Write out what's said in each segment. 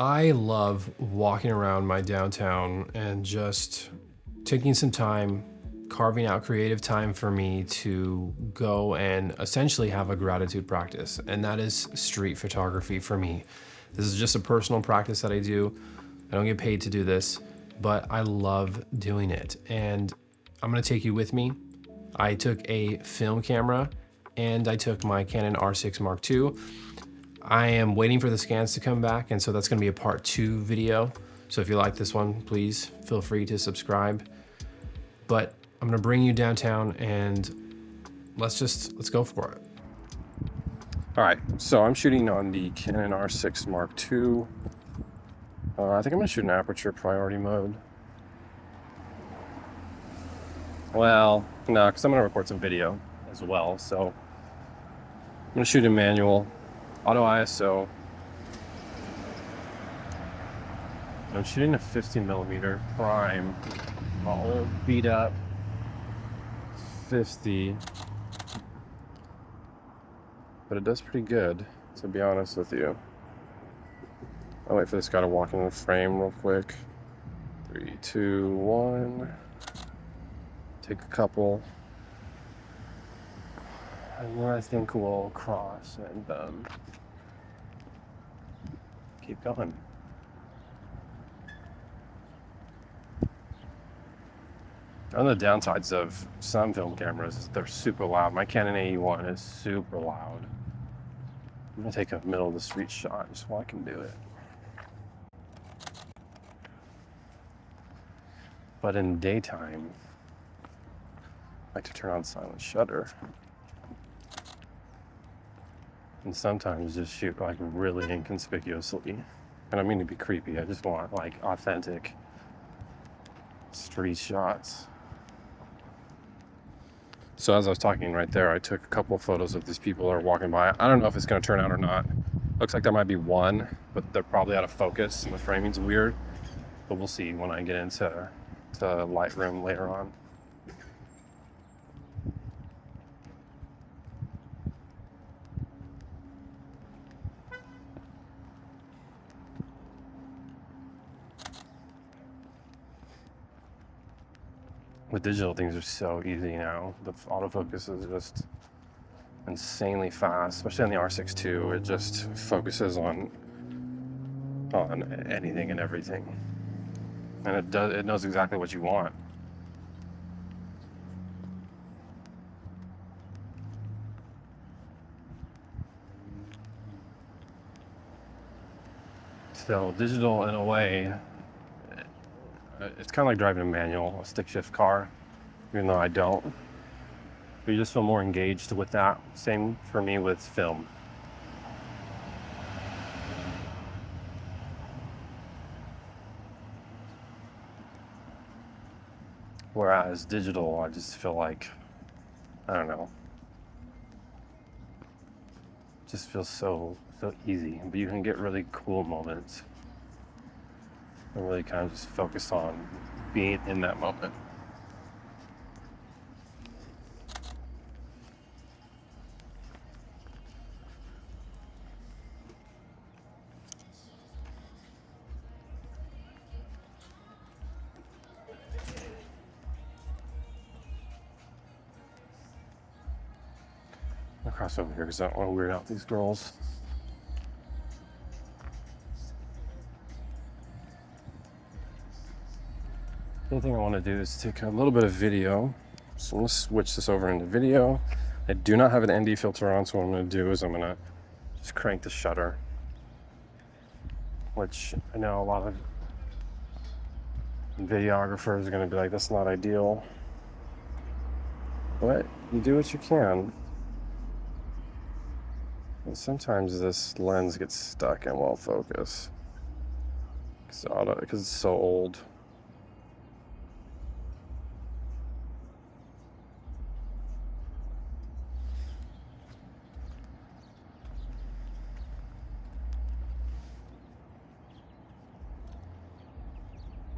I love walking around my downtown and just taking some time, carving out creative time for me to go and essentially have a gratitude practice. And that is street photography for me. This is just a personal practice that I do. I don't get paid to do this, but I love doing it. And I'm gonna take you with me. I took a film camera and I took my Canon R6 Mark II. I am waiting for the scans to come back, and so that's gonna be a part 2 video. So if you like this one, please feel free to subscribe. But I'm gonna bring you downtown and let's go for it. All right, so I'm shooting on the Canon R6 Mark II. I think I'm gonna shoot in aperture priority mode. Well, no, because I'm gonna record some video as well. So I'm gonna shoot in manual, auto ISO. I'm shooting a 50mm prime, all beat up 50, but it does pretty good, to be honest with you. I'll wait for this guy to walk in the frame real quick. 3, 2, 1. Take a couple, and then I think we'll cross and keep going. One of the downsides of some film cameras is they're super loud. My Canon AE1 is super loud. I'm gonna take a middle of the street shot just while I can do it. But in daytime, I like to turn on silent shutter. And sometimes just shoot like really inconspicuously. I don't mean to be creepy, I just want like authentic street shots. So as I was talking right there, I took a couple of photos of these people that are walking by. I don't know if it's gonna turn out or not. Looks like there might be one, but they're probably out of focus and the framing's weird. But we'll see when I get into Lightroom later on. With digital, things are so easy now. The autofocus is just insanely fast, especially on the R6 II. It just focuses on anything and everything, and it knows exactly what you want. So digital, in a way, it's kind of like driving a manual, a stick shift car, even though I don't. But you just feel more engaged with that. Same for me with film. Whereas digital, I just feel like, I don't know, just feels so easy. But you can get really cool moments and really kind of just focus on being in that moment. I'll cross over here because I don't want to weird out these girls. The other thing I want to do is take a little bit of video. So I'm going to switch this over into video. I do not have an ND filter on, so what I'm going to do is I'm going to just crank the shutter, which I know a lot of videographers are going to be like, that's not ideal. But you do what you can. And sometimes this lens gets stuck and won't focus because it's so old.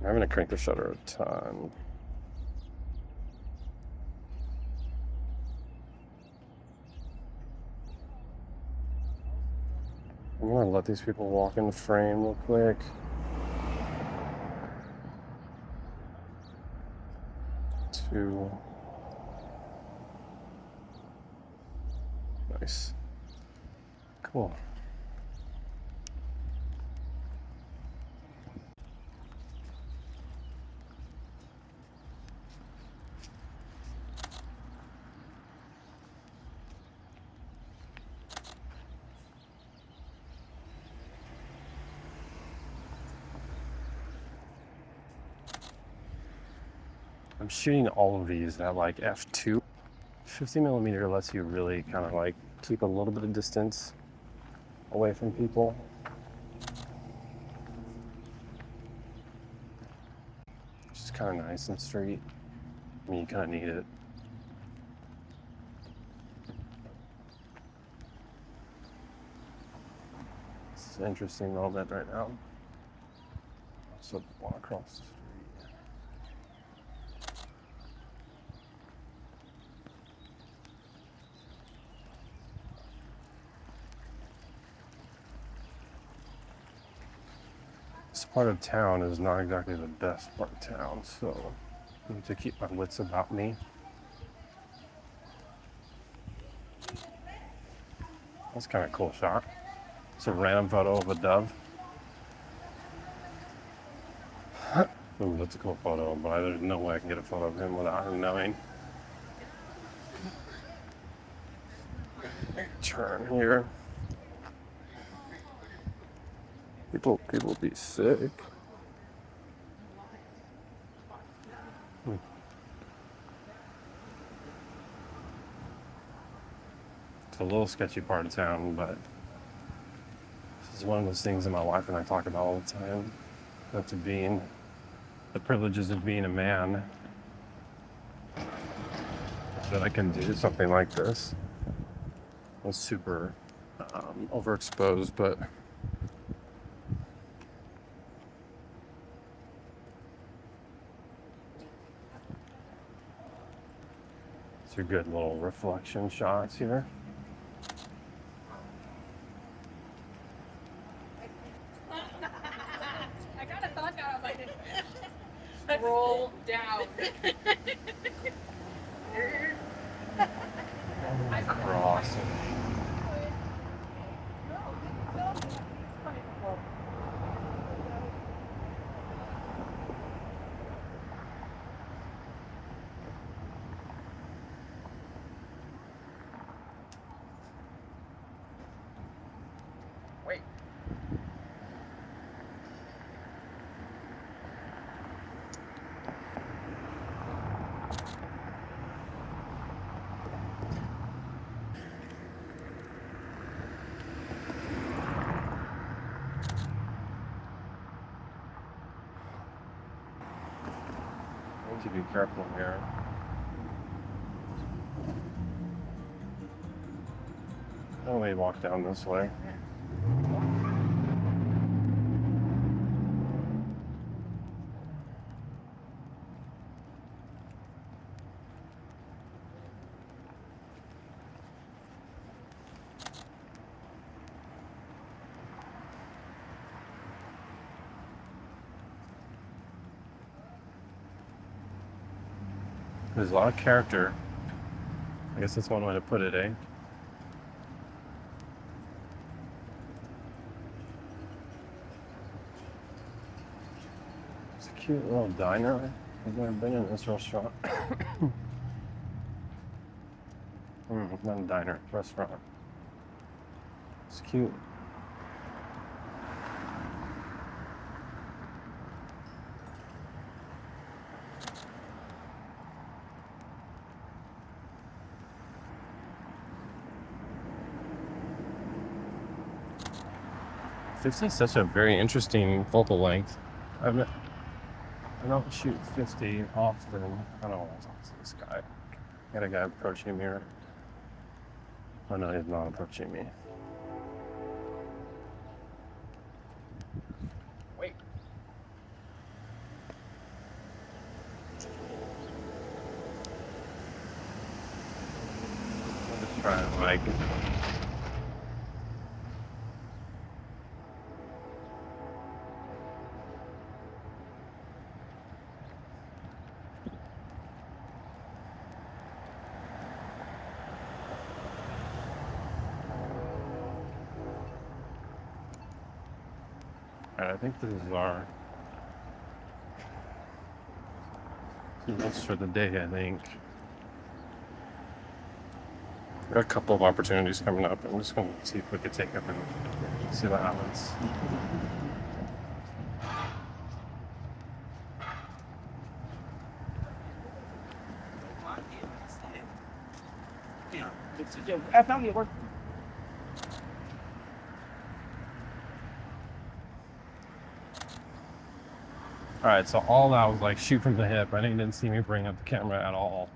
I'm going to crank the shutter a ton. I'm going to let these people walk in the frame real quick. Two. Nice. Cool. I'm shooting all of these at like f2. 50mm lets you really kind of like keep a little bit of distance away from people. Which is kind of nice and straight. I mean, you kind of need it. It's an interesting moment right now. So walk across the street. This part of town is not exactly the best part of town, so I need to keep my wits about me. That's kind of a cool shot. It's a random photo of a dove. Ooh, that's a cool photo, but there's no way I can get a photo of him without him knowing. Turn here. People be sick. It's a little sketchy part of town, but this is one of those things that my wife and I talk about all the time. That's being the privileges of being a man. That I can do something like this. I was super overexposed, but these are good little reflection shots here. I kind of thought that I might roll down. Cross. Wait. I need to be careful here. I may walk down this way. There's a lot of character. I guess that's one way to put it, eh? It's a cute little diner. I've never been in this restaurant. Not a diner, restaurant. It's cute. '50 is such a very interesting focal length. I don't shoot 50 often. I don't want to talk to this guy. I got a guy approaching me. Oh no, he's not approaching me. Wait. I'm just trying to like Alright, I think this is our most for the day, I think. Got a couple of opportunities coming up. I'm just gonna see if we could take them and see what happens. I found your work. Alright, so all that was like shoot from the hip. I know you didn't see me bring up the camera at all.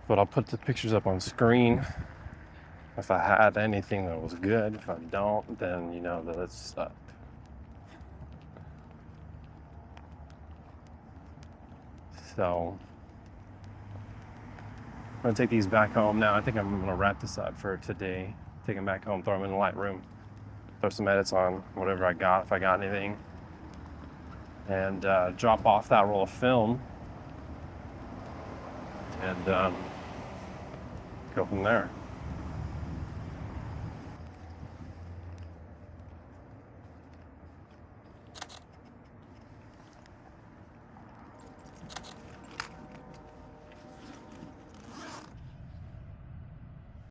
But I'll put the pictures up on screen if I had anything that was good. If I don't, then you know that it's up. So I'm gonna take these back home now. I think I'm gonna wrap this up for today. Take them back home, throw them in the Lightroom, throw some edits on whatever I got, if I got anything, and drop off that roll of film and go from there.